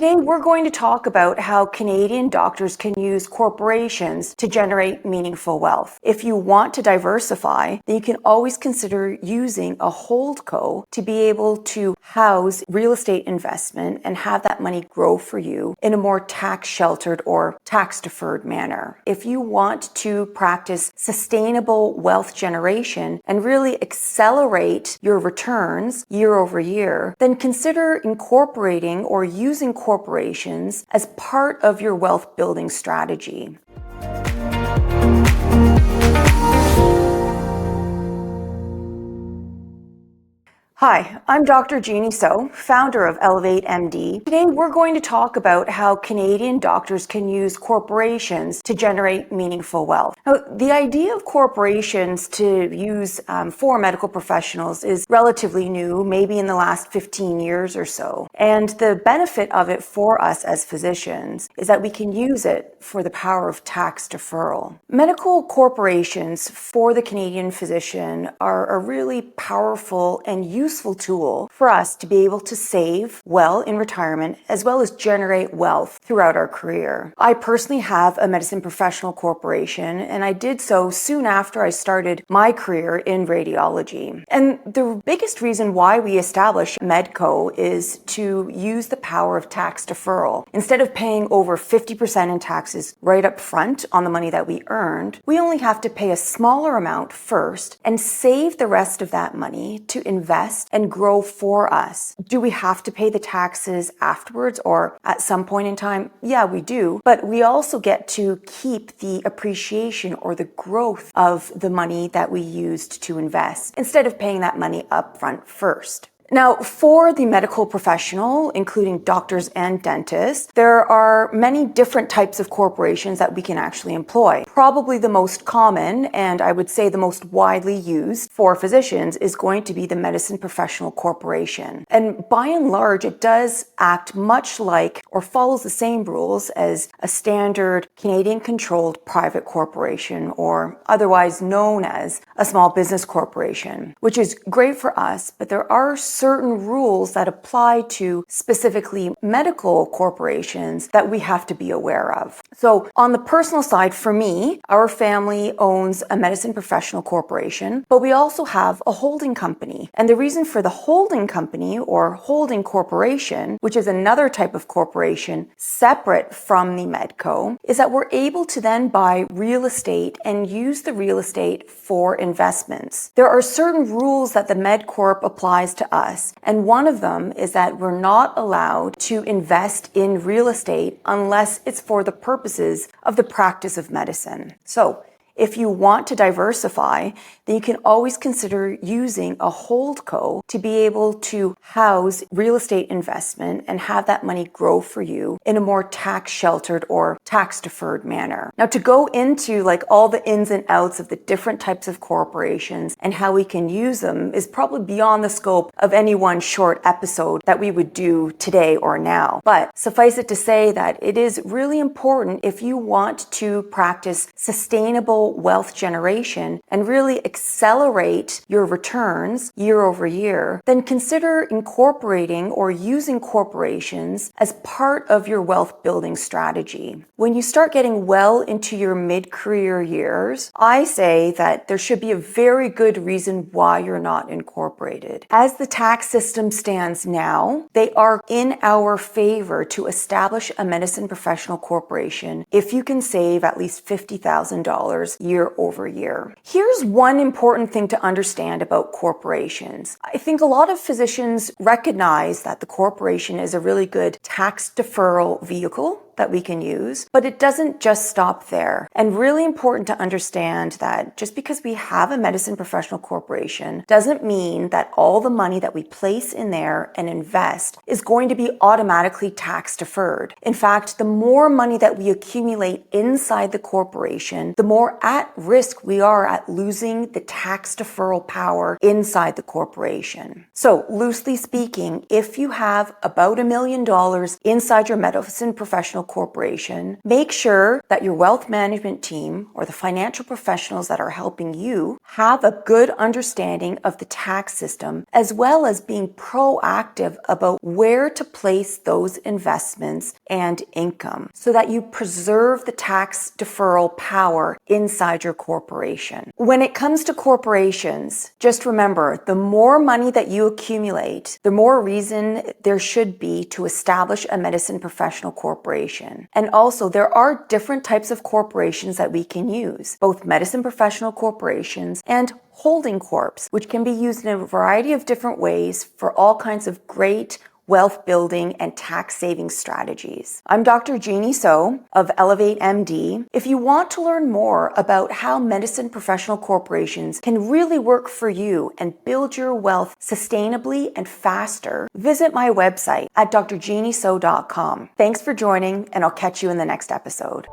Today we're going to talk about how Canadian doctors can use corporations to generate meaningful wealth. If you want to diversify, then you can always consider using a HoldCo to be able to house real estate investment and have that money grow for you in a more tax-sheltered or tax-deferred manner. If you want to practice sustainable wealth generation and really accelerate your returns year over year, then consider incorporating or using corporations as part of your wealth building strategy. Hi, I'm Dr. Genhee So, founder of ElevateMD. Today we're going to talk about how Canadian doctors can use corporations to generate meaningful wealth. Now, the idea of corporations to use for medical professionals is relatively new, maybe in the last 15 years or so. And the benefit of it for us as physicians is that we can use it for the power of tax deferral. Medical corporations for the Canadian physician are a really powerful and useful tool for us to be able to save well in retirement as well as generate wealth throughout our career. I personally have a medicine professional corporation, and I did so soon after I started my career in radiology. And the biggest reason why we established MedCo is to use the power of tax deferral. Instead of paying over 50% in taxes right up front on the money that we earned, we only have to pay a smaller amount first and save the rest of that money to invest and grow for us. Do we have to pay the taxes afterwards or at some point in time? Yeah, we do. But we also get to keep the appreciation or the growth of the money that we used to invest instead of paying that money up front first. Now, for the medical professional, including doctors and dentists, there are many different types of corporations that we can actually employ. Probably the most common, and I would say the most widely used for physicians, is going to be the medicine professional corporation. And by and large, it does act much like or follows the same rules as a standard Canadian-controlled private corporation, or otherwise known as a small business corporation, which is great for us, but there are certain rules that apply to specifically medical corporations that we have to be aware of. So on the personal side, for me, our family owns a medicine professional corporation, but we also have a holding company. And the reason for the holding company or holding corporation, which is another type of corporation separate from the MedCo, is that we're able to then buy real estate and use the real estate for investments. There are certain rules that the MedCorp applies to us. And one of them is that we're not allowed to invest in real estate unless it's for the purposes of the practice of medicine. So if you want to diversify, then you can always consider using a HoldCo to be able to house real estate investment and have that money grow for you in a more tax-sheltered or tax-deferred manner. Now, to go into all the ins and outs of the different types of corporations and how we can use them is probably beyond the scope of any one short episode that we would do today or now. But suffice it to say that it is really important if you want to practice sustainable wealth generation and really accelerate your returns year over year, then consider incorporating or using corporations as part of your wealth building strategy. When you start getting well into your mid-career years, I say that there should be a very good reason why you're not incorporated. As the tax system stands now, they are in our favor to establish a medicine professional corporation if you can save at least $50,000 year over year. Here's one important thing to understand about corporations. I think a lot of physicians recognize that the corporation is a really good tax deferral vehicle that we can use, but it doesn't just stop there. And really important to understand that just because we have a medicine professional corporation doesn't mean that all the money that we place in there and invest is going to be automatically tax deferred. In fact, the more money that we accumulate inside the corporation, the more at risk we are at losing the tax deferral power inside the corporation. So loosely speaking, if you have about $1 million inside your medicine professional professional corporation, make sure that your wealth management team or the financial professionals that are helping you have a good understanding of the tax system, as well as being proactive about where to place those investments and income so that you preserve the tax deferral power inside your corporation. When it comes to corporations, just remember, the more money that you accumulate, the more reason there should be to establish a medicine professional corporation. And also, there are different types of corporations that we can use, both medicine professional corporations and holding corps, which can be used in a variety of different ways for all kinds of great wealth building and tax saving strategies. I'm Dr. Genhee So of ElevateMD. If you want to learn more about how medicine professional corporations can really work for you and build your wealth sustainably and faster, visit my website at drgenheeso.com. Thanks for joining, and I'll catch you in the next episode.